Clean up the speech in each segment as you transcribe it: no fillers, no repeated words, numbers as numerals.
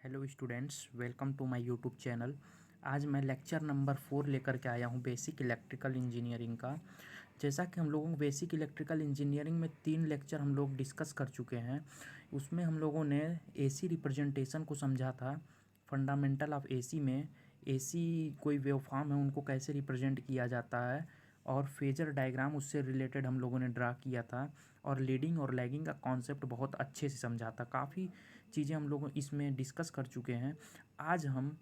Hello students, welcome to my YouTube channel. आज मैं lecture number 4 लेकर के आया हूँ बेसिक इलेक्ट्रिकल इंजीनियरिंग का। जैसा कि हम लोगों को बेसिक इलेक्ट्रिकल इंजीनियरिंग में 3 लेक्चर हम लोग डिस्कस कर चुके हैं। उसमें हम लोगों ने एसी रिप्रेजेंटेशन को समझा था। फंडामेंटल ऑफ एसी में एसी कोई वेवफॉर्म है उनको कैसे रिप्रेजेंट किया जाता है, और फेजर डायग्राम उससे रिलेटेड हम लोगों ने ड्रा किया था। और लीडिंग और लैगिंग का कॉन्सेप्ट बहुत अच्छे से समझा था। काफ़ी चीज़ें हम लोग इसमें डिस्कस कर चुके हैं। आज हम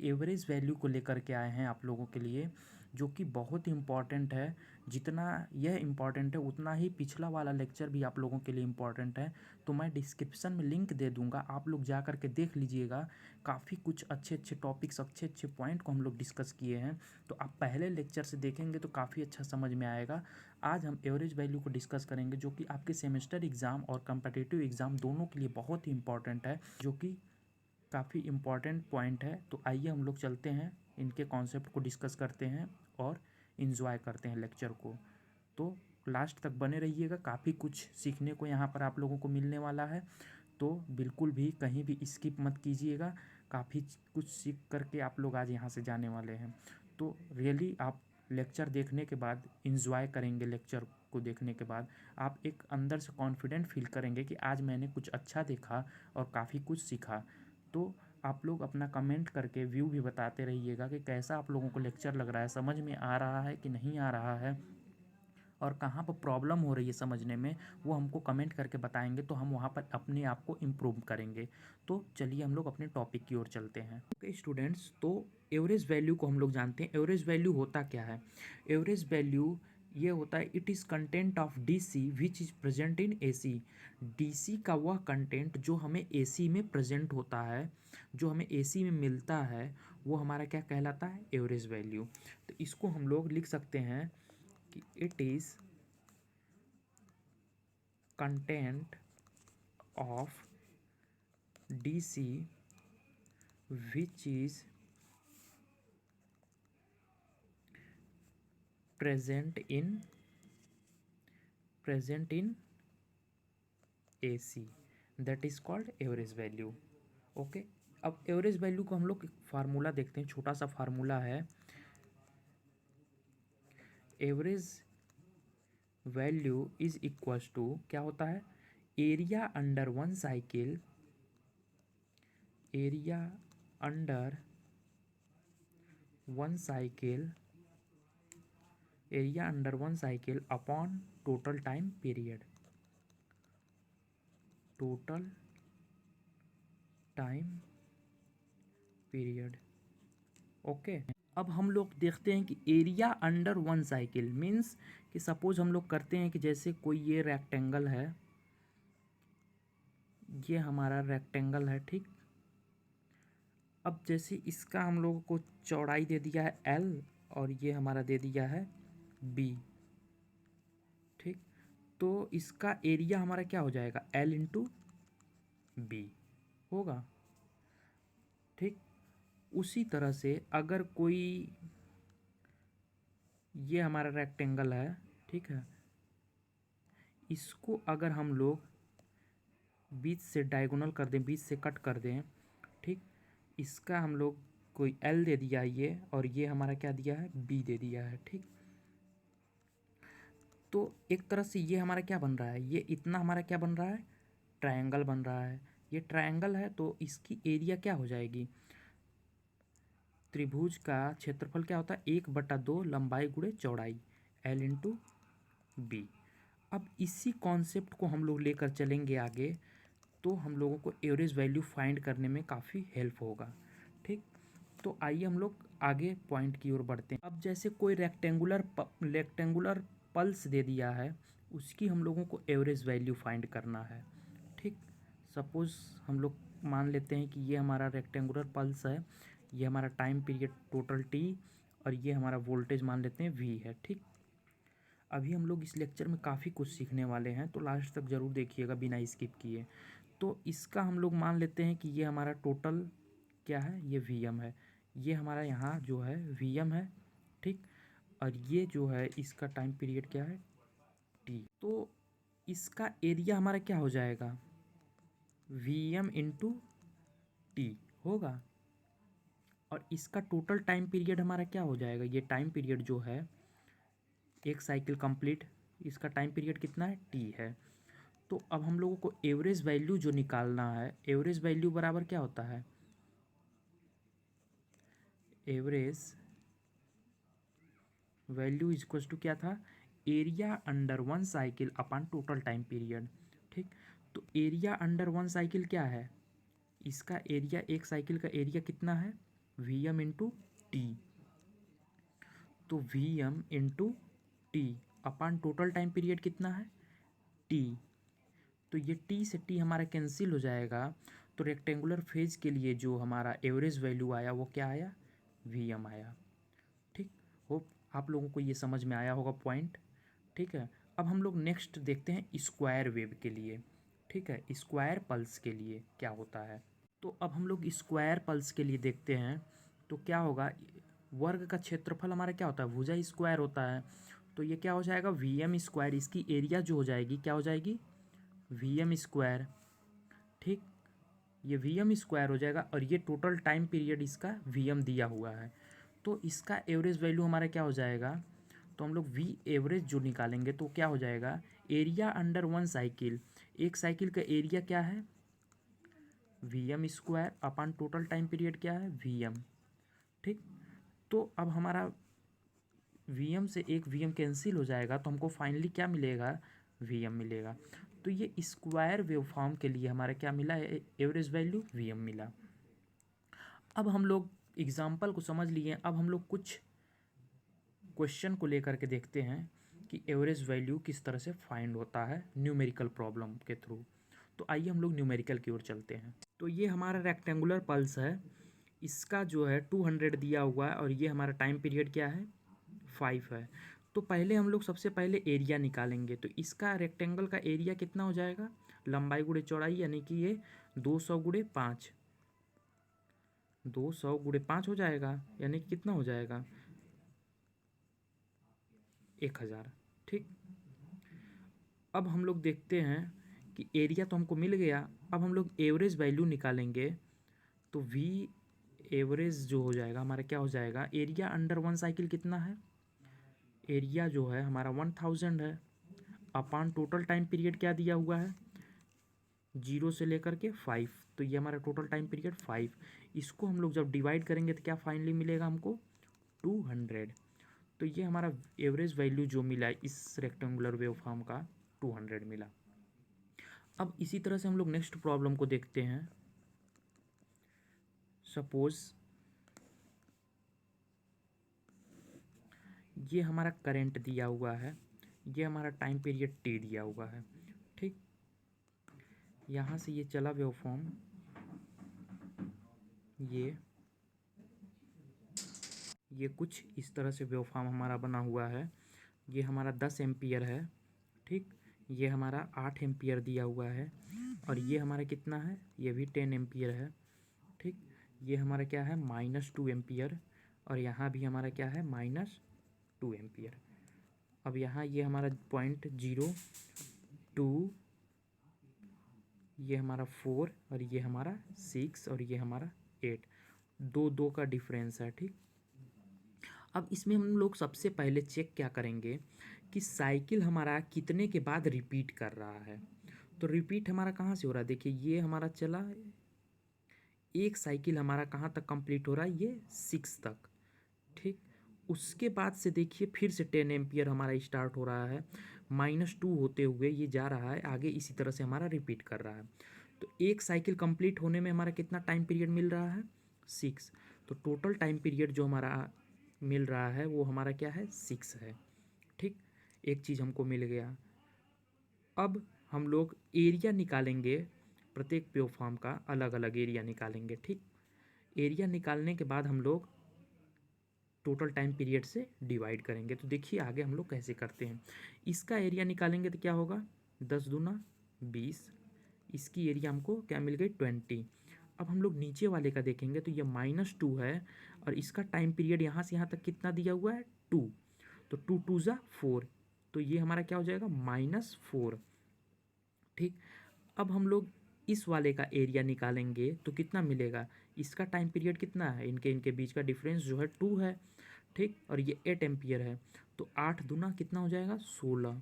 एवरेज वैल्यू को लेकर के आए हैं आप लोगों के लिए, जो कि बहुत इम्पॉर्टेंट है। जितना यह इम्पॉर्टेंट है उतना ही पिछला वाला लेक्चर भी आप लोगों के लिए इम्पॉर्टेंट है। तो मैं डिस्क्रिप्शन में लिंक दे दूंगा, आप लोग जा कर के देख लीजिएगा। काफ़ी कुछ अच्छे अच्छे टॉपिक्स, अच्छे अच्छे पॉइंट को हम लोग डिस्कस किए हैं। तो आप पहले लेक्चर से देखेंगे तो काफ़ी अच्छा समझ में आएगा। आज हम एवरेज वैल्यू को डिस्कस करेंगे, जो कि आपके सेमेस्टर एग्ज़ाम और कम्पिटिटिव एग्ज़ाम दोनों के लिए बहुत ही इम्पॉर्टेंट है, जो कि काफ़ी इम्पॉर्टेंट पॉइंट है। तो आइए हम लोग चलते हैं, इनके कॉन्सेप्ट को डिस्कस करते हैं और इन्जॉय करते हैं लेक्चर को। तो लास्ट तक बने रहिएगा, काफ़ी कुछ सीखने को यहाँ पर आप लोगों को मिलने वाला है। तो बिल्कुल भी कहीं भी स्किप मत कीजिएगा। काफ़ी कुछ सीख करके आप लोग आज यहाँ से जाने वाले हैं। तो रियली आप लेक्चर देखने के बाद इंजॉय करेंगे। लेक्चर को देखने के बाद आप एक अंदर से कॉन्फिडेंट फील करेंगे कि आज मैंने कुछ अच्छा देखा और काफ़ी कुछ सीखा। तो आप लोग अपना कमेंट करके व्यू भी बताते रहिएगा कि कैसा आप लोगों को लेक्चर लग रहा है, समझ में आ रहा है कि नहीं आ रहा है, और कहाँ पर प्रॉब्लम हो रही है समझने में, वो हमको कमेंट करके बताएंगे। तो हम वहाँ पर अपने आप को इम्प्रूव करेंगे। तो चलिए हम लोग अपने टॉपिक की ओर चलते हैं। ओके स्टूडेंट्स, तो एवरेज वैल्यू को हम लोग जानते हैं। एवरेज वैल्यू होता क्या है? एवरेज वैल्यू ये होता है, it is content of DC which is present in AC. DC का वह कंटेंट जो हमें एसी में प्रेजेंट होता है, जो हमें एसी में मिलता है, वो हमारा क्या कहलाता है? Average value. तो इसको हम लोग लिख सकते हैं कि it is content of DC which is present in AC, that is called average value. Okay, अब एवरेज वैल्यू को हम लोग फार्मूला देखते हैं। छोटा सा फार्मूला है। Average value is equals to क्या होता है? Area under one cycle, area under one cycle, area under one cycle upon total time period, total time period. Okay, अब हम लोग देखते हैं कि area under one cycle means कि सपोज हम लोग करते हैं कि जैसे कोई ये रेक्टेंगल है, ये हमारा रेक्टेंगल है, ठीक। अब जैसे इसका हम लोगों को चौड़ाई दे दिया है L, और ये हमारा दे दिया है B, ठीक। तो इसका एरिया हमारा क्या हो जाएगा? L इंटू B होगा, ठीक। उसी तरह से अगर कोई, ये हमारा रेक्टेंगल है, ठीक है, इसको अगर हम लोग बीच से डायगोनल कर दें, बीच से कट कर दें, ठीक। इसका हम लोग कोई L दे दिया है ये, और ये हमारा क्या दिया है? B दे दिया है, ठीक। तो एक तरह से ये हमारा क्या बन रहा है? ये इतना हमारा क्या बन रहा है? ट्रायंगल बन रहा है। ये ट्रायंगल है तो इसकी एरिया क्या हो जाएगी? त्रिभुज का क्षेत्रफल क्या होता है? 1/2 लंबाई गुणे चौड़ाई, L इंटू B। अब इसी कॉन्सेप्ट को हम लोग लेकर चलेंगे आगे, तो हम लोगों को एवरेज वैल्यू फाइंड करने में काफ़ी हेल्प होगा, ठीक। तो आइए हम लोग आगे पॉइंट की ओर बढ़ते हैं। अब जैसे कोई रेक्टेंगुलर पल्स दे दिया है, उसकी हम लोगों को एवरेज वैल्यू फाइंड करना है, ठीक। सपोज़ हम लोग मान लेते हैं कि ये हमारा रेक्टेंगुलर पल्स है, ये हमारा टाइम पीरियड टोटल T, और ये हमारा वोल्टेज मान लेते हैं V है, ठीक। अभी हम लोग इस लेक्चर में काफ़ी कुछ सीखने वाले हैं, तो लास्ट तक ज़रूर देखिएगा बिना स्किप किए। तो इसका हम लोग मान लेते हैं कि ये हमारा टोटल क्या है? ये Vm है। ये हमारा यहाँ जो है Vm है, ठीक। और ये जो है इसका टाइम पीरियड क्या है? T। तो इसका एरिया हमारा क्या हो जाएगा? Vm into T। होगा। और इसका टोटल टाइम पीरियड हमारा क्या हो जाएगा, ये टाइम पीरियड जो है एक साइकिल कंप्लीट, इसका टाइम पीरियड कितना है, टी है। तो अब हम लोगों को एवरेज वैल्यू जो निकालना है, एवरेज वैल्यू बराबर क्या होता है, average value is equal to क्या था, area under one cycle upon total time period. ठीक, तो एरिया अंडर वन साइकिल क्या है, इसका एरिया, एक साइकिल का एरिया कितना है, वी एम इंटू टी। तो V M into T upon total time period कितना है, टी। तो ये टी से टी हमारा कैंसिल हो जाएगा। तो रेक्टेंगुलर फेज के लिए जो हमारा एवरेज वैल्यू आया वो क्या आया, वी एम आया। ठीक, होप आप लोगों को ये समझ में आया होगा पॉइंट। ठीक है, अब हम लोग नेक्स्ट देखते हैं स्क्वायर वेव के लिए। ठीक है, स्क्वायर पल्स के लिए क्या होता है। तो अब हम लोग स्क्वायर पल्स के लिए देखते हैं। तो क्या होगा, वर्ग का क्षेत्रफल हमारा क्या होता है, भुजा स्क्वायर होता है। तो ये क्या हो जाएगा, वी एम स्क्वायर, इसकी एरिया जो हो जाएगी क्या हो जाएगी, वी एम स्क्वायर। ठीक, ये वी एम स्क्वायर हो जाएगा और ये टोटल टाइम पीरियड इसका वी एम दिया हुआ है। तो इसका एवरेज वैल्यू हमारा क्या हो जाएगा, तो हम लोग वी एवरेज जो निकालेंगे तो क्या हो जाएगा, एरिया अंडर वन साइकिल, एक साइकिल का एरिया क्या है, V M square upon total time period क्या है, वी एम। ठीक, तो अब हमारा वी एम से एक वी एम कैंसिल हो जाएगा तो हमको फाइनली क्या मिलेगा, वी एम मिलेगा। तो ये स्क्वायर वेव फॉर्म के लिए हमारा क्या मिला है, एवरेज वैल्यू वी एम मिला। अब हम लोग एग्जाम्पल को समझ लिए, अब हम लोग कुछ क्वेश्चन को लेकर के देखते हैं कि एवरेज वैल्यू किस तरह से फाइंड होता है न्यूमेरिकल प्रॉब्लम के थ्रू। तो आइए हम लोग न्यूमेरिकल की ओर चलते हैं। तो ये हमारा रेक्टेंगुलर पल्स है, इसका जो है 200 दिया हुआ है और ये हमारा टाइम पीरियड क्या है, 5 है। तो पहले हम लोग सबसे पहले एरिया निकालेंगे। तो इसका रेक्टेंगल का एरिया कितना हो जाएगा, लंबाई गुणे चौड़ाई, यानी कि ये 200 गुणे 5, 200 गुणे 5 हो जाएगा, यानी कि कितना हो जाएगा, 1000। ठीक, अब हम लोग देखते हैं कि एरिया तो हमको मिल गया, अब हम लोग एवरेज वैल्यू निकालेंगे। तो वी एवरेज जो हो जाएगा हमारा क्या हो जाएगा, एरिया अंडर वन साइकिल कितना है, एरिया जो है हमारा 1000 है, अपॉन टोटल टाइम पीरियड क्या दिया हुआ है, 0 से लेकर के 5। तो ये हमारा टोटल टाइम पीरियड 5। इसको हम लोग जब डिवाइड करेंगे तो क्या फाइनली मिलेगा हमको, 200। तो ये हमारा एवरेज वैल्यू जो मिला इस रेक्टेंगुलर वेव फॉर्म का, 200 मिला। अब इसी तरह से हम लोग नेक्स्ट प्रॉब्लम को देखते हैं। सपोज ये हमारा करंट दिया हुआ है, ये हमारा टाइम पीरियड टी दिया हुआ है। ठीक, यहाँ से ये चला वेव फॉर्म, ये कुछ इस तरह से वेव फॉर्म हमारा बना हुआ है। ये हमारा 10 एम्पियर है। ठीक, ये हमारा 8 एम्पियर दिया हुआ है और ये हमारा कितना है, ये भी 10 एम्पियर है। ठीक, ये हमारा क्या है, -2 एम्पियर, और यहाँ भी हमारा क्या है, -2 एम्पियर। अब यहाँ ये हमारा पॉइंट 0, 2, ये हमारा 4 और ये हमारा 6 और ये हमारा 8, 2 का डिफरेंस है। ठीक, अब इसमें हम लोग सबसे पहले चेक क्या करेंगे कि साइकिल हमारा कितने के बाद रिपीट कर रहा है। तो रिपीट हमारा कहाँ से हो रहा है, देखिए ये हमारा चला, एक साइकिल हमारा कहाँ तक कंप्लीट हो रहा है, ये 6 तक। ठीक, उसके बाद से देखिए फिर से 10 एम्पियर हमारा स्टार्ट हो रहा है, -2 होते हुए ये जा रहा है आगे, इसी तरह से हमारा रिपीट कर रहा है। तो एक साइकिल कंप्लीट होने में हमारा कितना टाइम पीरियड मिल रहा है, 6। तो टोटल टाइम पीरियड जो हमारा मिल रहा है वो हमारा क्या है, 6 है। ठीक, एक चीज़ हमको मिल गया। अब हम लोग एरिया निकालेंगे, प्रत्येक वेवफॉर्म का अलग अलग एरिया निकालेंगे। ठीक, एरिया निकालने के बाद हम लोग टोटल टाइम पीरियड से डिवाइड करेंगे। तो देखिए आगे हम लोग कैसे करते हैं। इसका एरिया निकालेंगे तो क्या होगा, 10 दूना 20, इसकी एरिया हमको क्या मिल गई, 20। अब हम लोग नीचे वाले का देखेंगे तो ये -2 है और इसका टाइम पीरियड यहाँ से यहाँ तक कितना दिया हुआ है, 2। तो 2 2 ज़ा 4, तो ये हमारा क्या हो जाएगा, -4। ठीक, अब हम लोग इस वाले का एरिया निकालेंगे तो कितना मिलेगा, इसका टाइम पीरियड कितना है, इनके इनके बीच का डिफरेंस जो है 2 है, ठीक, और ये 8 एम्पियर है, तो 8 दूना कितना हो जाएगा 16।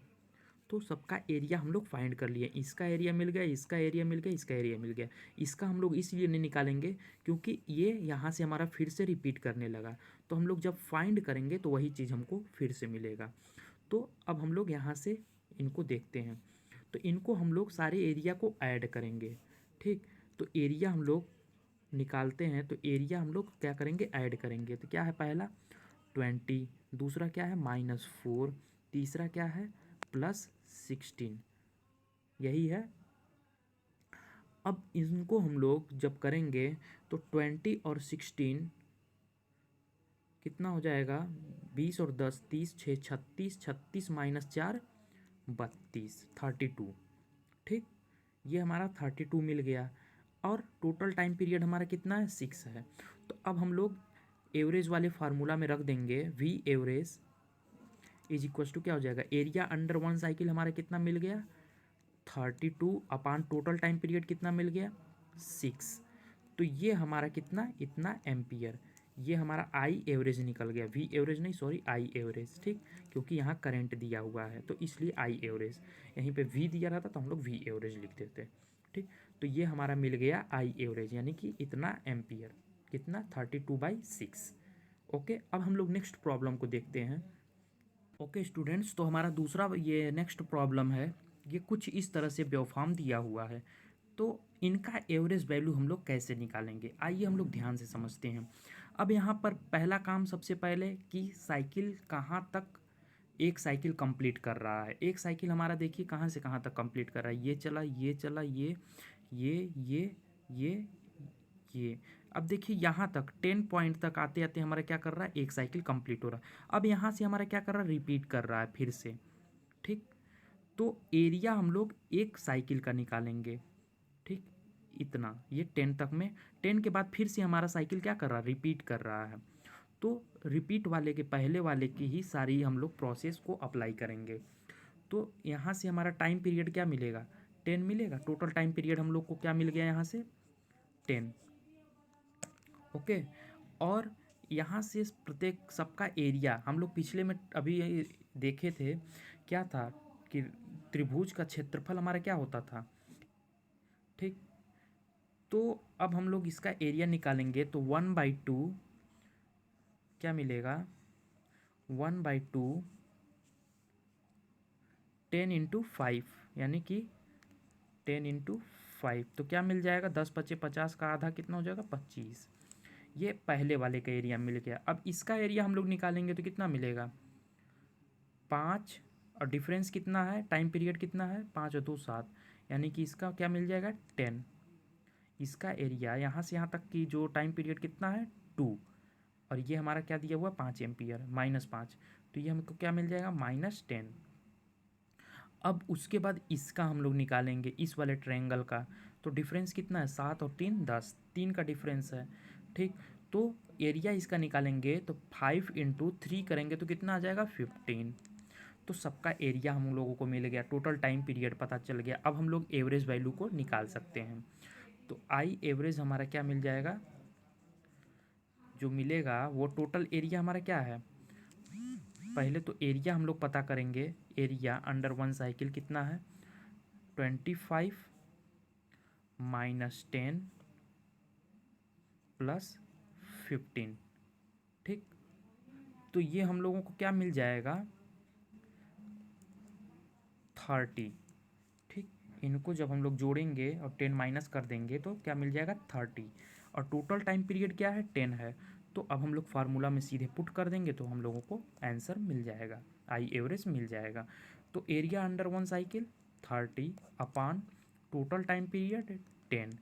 तो सबका एरिया हम लोग फाइंड कर लिए, इसका एरिया मिल गया, इसका एरिया मिल गया, इसका एरिया मिल गया। इसका हम लोग इसलिए नहीं निकालेंगे क्योंकि ये यहाँ से हमारा फिर से रिपीट करने लगा, तो हम लोग जब फाइंड करेंगे तो वही चीज़ हमको फिर से मिलेगा। तो अब हम लोग यहाँ से इनको देखते हैं, तो इनको हम लोग सारे एरिया को ऐड करेंगे, ठीक। तो एरिया हम लोग निकालते हैं, तो एरिया हम लोग क्या करेंगे, ऐड करेंगे। तो क्या है, पहला 20, दूसरा क्या है -4, तीसरा क्या है +16, यही है। अब इनको हम लोग जब करेंगे तो 20 और 16 कितना हो जाएगा, 20 और 10 30, 6 36, 36 -4 32, 32, ठीक। ये हमारा 32 मिल गया, और टोटल टाइम पीरियड हमारा कितना है 6 है। तो अब हम लोग एवरेज वाले फार्मूला में रख देंगे, V average is equal to क्या हो जाएगा, एरिया अंडर 1 साइकिल हमारा कितना मिल गया 32 अपान टोटल टाइम पीरियड कितना मिल गया 6। तो ये हमारा कितना, इतना एम्पियर, ये हमारा आई एवरेज निकल गया, वी एवरेज नहीं, सॉरी, आई एवरेज, ठीक, क्योंकि यहाँ करंट दिया हुआ है तो इसलिए आई एवरेज, यहीं पे वी दिया रहता तो हम लोग वी एवरेज लिख देते, ठीक। तो ये हमारा मिल गया आई एवरेज, यानी कि इतना एम्पियर, कितना 32/6। ओके, अब हम लोग नेक्स्ट प्रॉब्लम को देखते हैं। ओके स्टूडेंट्स, तो हमारा दूसरा ये नेक्स्ट प्रॉब्लम है, ये कुछ इस तरह से वेवफॉर्म दिया हुआ है, तो इनका एवरेज वैल्यू हम लोग कैसे निकालेंगे, आइए हम लोग ध्यान से समझते हैं। अब यहाँ पर पहला काम सबसे पहले कि साइकिल कहाँ तक एक साइकिल कंप्लीट कर रहा है। एक साइकिल हमारा देखिए कहाँ से कहाँ तक कंप्लीट कर रहा है, ये चला, ये चला, ये। अब देखिए यहाँ तक 10 पॉइंट तक आते आते हमारा क्या कर रहा है, एक साइकिल कंप्लीट हो रहा है। अब यहाँ से हमारा क्या कर रहा है, रिपीट कर रहा है फिर से, ठीक। तो एरिया हम लोग एक साइकिल का निकालेंगे, ठीक, इतना, ये 10 तक में, 10 के बाद फिर से हमारा साइकिल क्या कर रहा है, रिपीट कर रहा है। तो रिपीट वाले के पहले वाले की ही सारी हम लोग प्रोसेस को अप्लाई करेंगे। तो यहाँ से हमारा टाइम पीरियड क्या मिलेगा, 10 मिलेगा। टोटल टाइम पीरियड हम लोग को क्या मिल गया यहाँ से 10। ओके, और यहाँ से प्रत्येक सबका एरिया हम लोग पिछले में अभी देखे थे, क्या था कि त्रिभुज का क्षेत्रफल हमारा क्या होता था, ठीक। तो अब हम लोग इसका एरिया निकालेंगे, तो 1/2 क्या मिलेगा, 1/2 10 × 5, यानी कि 10 × 5, तो क्या मिल जाएगा, 10 × 5 = 50, का आधा कितना हो जाएगा 25। ये पहले वाले का एरिया मिल गया। अब इसका एरिया हम लोग निकालेंगे तो कितना मिलेगा 5, और डिफरेंस कितना है, टाइम पीरियड कितना है 5 और 2 7, यानी कि इसका क्या मिल जाएगा 10। इसका एरिया यहाँ से यहाँ तक की जो टाइम पीरियड कितना है 2, और ये हमारा क्या दिया हुआ 5 एम्पियर, -5, तो ये हमको क्या मिल जाएगा -10। अब उसके बाद इसका हम लोग निकालेंगे, इस वाले ट्रायंगल का, तो डिफरेंस कितना है 7 और 3 10, 3 का डिफरेंस है, ठीक। तो एरिया इसका निकालेंगे तो 5 × 3 करेंगे तो कितना आ जाएगा 15। तो सबका एरिया हम लोगों को मिल गया, टोटल टाइम पीरियड पता चल गया। अब हम लोग एवरेज वैल्यू को निकाल सकते हैं। तो आई एवरेज हमारा क्या मिल जाएगा, जो मिलेगा वो टोटल एरिया हमारा क्या है, पहले तो एरिया हम लोग पता करेंगे। एरिया अंडर 1 साइकिल कितना है 25 -10 + 15, ठीक। तो ये हम लोगों को क्या मिल जाएगा 30, ठीक। इनको जब हम लोग जोड़ेंगे और 10 माइनस कर देंगे तो क्या मिल जाएगा 30, और टोटल टाइम पीरियड क्या है 10 है। तो अब हम लोग फार्मूला में सीधे पुट कर देंगे तो हम लोगों को आंसर मिल जाएगा, आई एवरेज मिल जाएगा। तो एरिया अंडर 1 साइकिल 30 अपान टोटल टाइम पीरियड 10,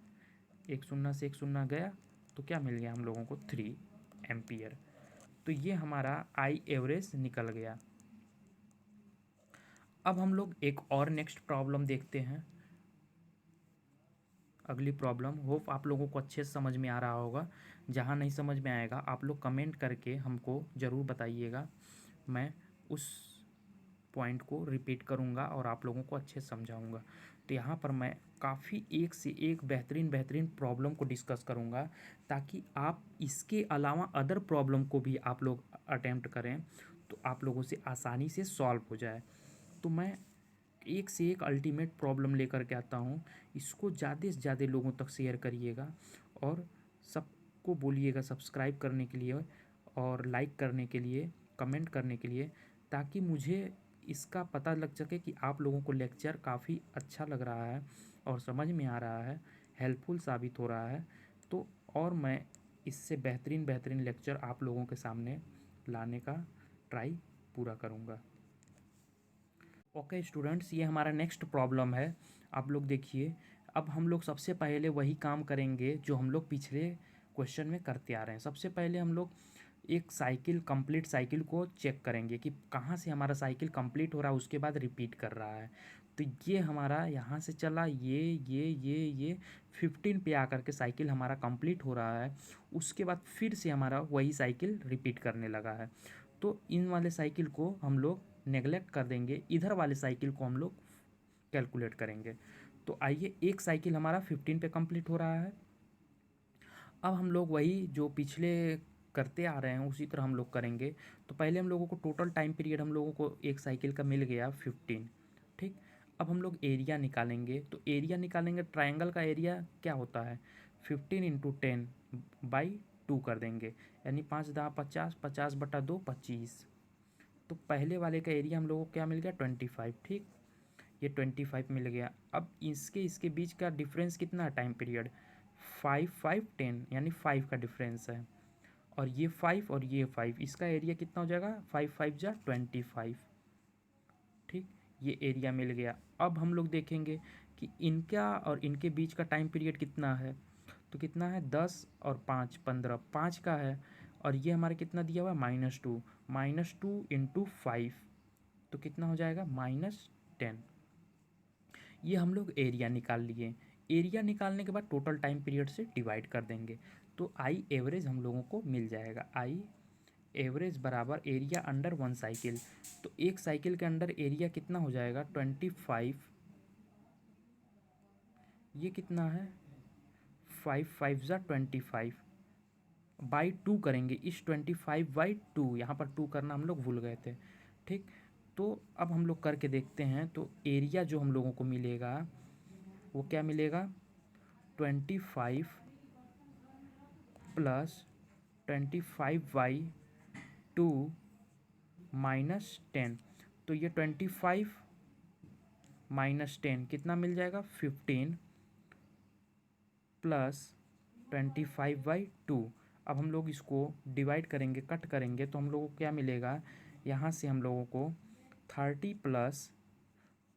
एक शून्य से एक शून्य गया तो क्या मिल गया हम लोगों को 3 एम्पियर। तो ये हमारा आई एवरेज निकल गया। अब हम लोग एक और नेक्स्ट प्रॉब्लम देखते हैं। अगली प्रॉब्लम होप आप लोगों को अच्छे से समझ में आ रहा होगा। जहाँ नहीं समझ में आएगा आप लोग कमेंट करके हमको ज़रूर बताइएगा, मैं उस पॉइंट को रिपीट करूँगा और आप लोगों को अच्छे से समझाऊँगा। तो यहाँ पर मैं काफ़ी एक से एक बेहतरीन बेहतरीन प्रॉब्लम को डिस्कस करूँगा, ताकि आप इसके अलावा अदर प्रॉब्लम को भी आप लोग अटेम्प्ट करें तो आप लोगों से आसानी से सॉल्व हो जाए। तो मैं एक से एक अल्टीमेट प्रॉब्लम लेकर के आता हूँ। इसको ज़्यादा से ज़्यादा लोगों तक शेयर करिएगा और सबको बोलिएगा सब्सक्राइब करने के लिए और लाइक करने के लिए, कमेंट करने के लिए, ताकि मुझे इसका पता लग सके कि आप लोगों को लेक्चर काफ़ी अच्छा लग रहा है और समझ में आ रहा है, हेल्पफुल साबित हो रहा है। तो और मैं इससे बेहतरीन बेहतरीन लेक्चर आप लोगों के सामने लाने का ट्राई पूरा करूँगा। ओके स्टूडेंट्स, ये हमारा नेक्स्ट प्रॉब्लम है। आप लोग देखिए, अब हम लोग सबसे पहले वही काम करेंगे जो हम लोग पिछले क्वेश्चन में करते आ रहे हैं। सबसे पहले हम लोग एक साइकिल, कंप्लीट साइकिल को चेक करेंगे कि कहाँ से हमारा साइकिल कंप्लीट हो रहा है, उसके बाद रिपीट कर रहा है। तो ये हमारा यहाँ से चला, ये 15 पे आकर के साइकिल हमारा कंप्लीट हो रहा है। उसके बाद फिर से हमारा वही साइकिल रिपीट करने लगा है। तो इन वाले साइकिल को हम लोग नेगलेक्ट कर देंगे, इधर वाले साइकिल को हम लोग कैलकुलेट करेंगे। तो आइए, एक साइकिल हमारा 15 पे कंप्लीट हो रहा है। अब हम लोग वही जो पिछले करते आ रहे हैं उसी तरह हम लोग करेंगे। तो पहले हम लोगों को टोटल टाइम पीरियड हम लोगों को एक साइकिल का मिल गया 15। ठीक, अब हम लोग एरिया निकालेंगे। तो एरिया निकालेंगे, ट्रायंगल का एरिया क्या होता है, 15 इंटू 10 बाई 2 कर देंगे, यानी 5 × 50, 50/2 25। तो पहले वाले का एरिया हम लोगों को क्या मिल गया, 25। ठीक, ये 25 मिल गया। अब इसके बीच का डिफरेंस कितना है, टाइम पीरियड 5, 5, 10, यानी 5 का डिफरेंस है। और ये 5 और ये 5, इसका एरिया कितना हो जाएगा, 5 5 जा 25। ठीक, ये एरिया मिल गया। अब हम लोग देखेंगे कि इनका और इनके बीच का टाइम पीरियड कितना है। तो कितना है, 10 और 5 15, 5 का है। और ये हमारे कितना दिया हुआ है, -2, -2 इंटू 5, तो कितना हो जाएगा, -10। ये हम लोग एरिया निकाल लिए। एरिया निकालने के बाद टोटल टाइम पीरियड से डिवाइड कर देंगे, तो आई एवरेज हम लोगों को मिल जाएगा। आई एवरेज बराबर एरिया अंडर 1 साइकिल। तो एक साइकिल के अंडर एरिया कितना हो जाएगा, 25। ये कितना है, 5 5 जा 25 बाई 2 करेंगे। इस 25/2, यहाँ पर 2 करना हम लोग भूल गए थे। ठीक, तो अब हम लोग करके देखते हैं। तो एरिया जो हम लोगों को मिलेगा वो क्या मिलेगा, 25 प्लस 25/2 -10। तो ये 25 -10 कितना मिल जाएगा, 15 प्लस 25/2। अब हम लोग इसको डिवाइड करेंगे, कट करेंगे, तो हम लोगों को क्या मिलेगा, यहाँ से हम लोगों को 30 प्लस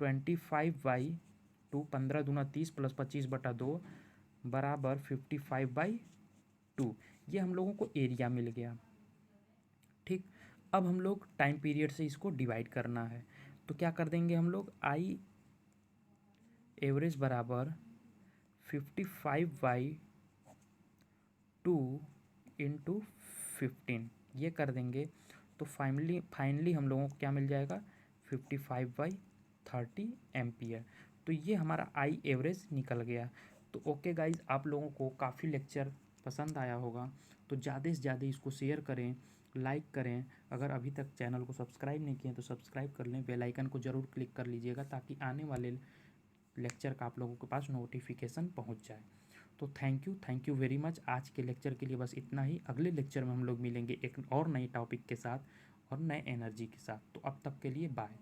25/2, 15 दूना 30 प्लस 25/2 बराबर 55/2। ये हम लोगों को एरिया मिल गया। ठीक, अब हम लोग टाइम पीरियड से इसको डिवाइड करना है। तो क्या कर देंगे हम लोग, आई एवरेज बराबर 55/2 इंटू 15, ये कर देंगे। तो फाइनली हम लोगों को क्या मिल जाएगा, 55/30 एम्पियर। तो ये हमारा आई एवरेज निकल गया। तो ओके गाइज, आप लोगों को काफ़ी लेक्चर पसंद आया होगा, तो ज़्यादा से ज़्यादा इसको शेयर करें, लाइक करें। अगर अभी तक चैनल को सब्सक्राइब नहीं किए तो सब्सक्राइब कर लें, बेल आइकन को ज़रूर क्लिक कर लीजिएगा, ताकि आने वाले लेक्चर का आप लोगों के पास नोटिफिकेशन पहुंच जाए। तो थैंक यू वेरी मच। आज के लेक्चर के लिए बस इतना ही। अगले लेक्चर में हम लोग मिलेंगे एक और नए टॉपिक के साथ और नए एनर्जी के साथ। तो अब तक के लिए बाय।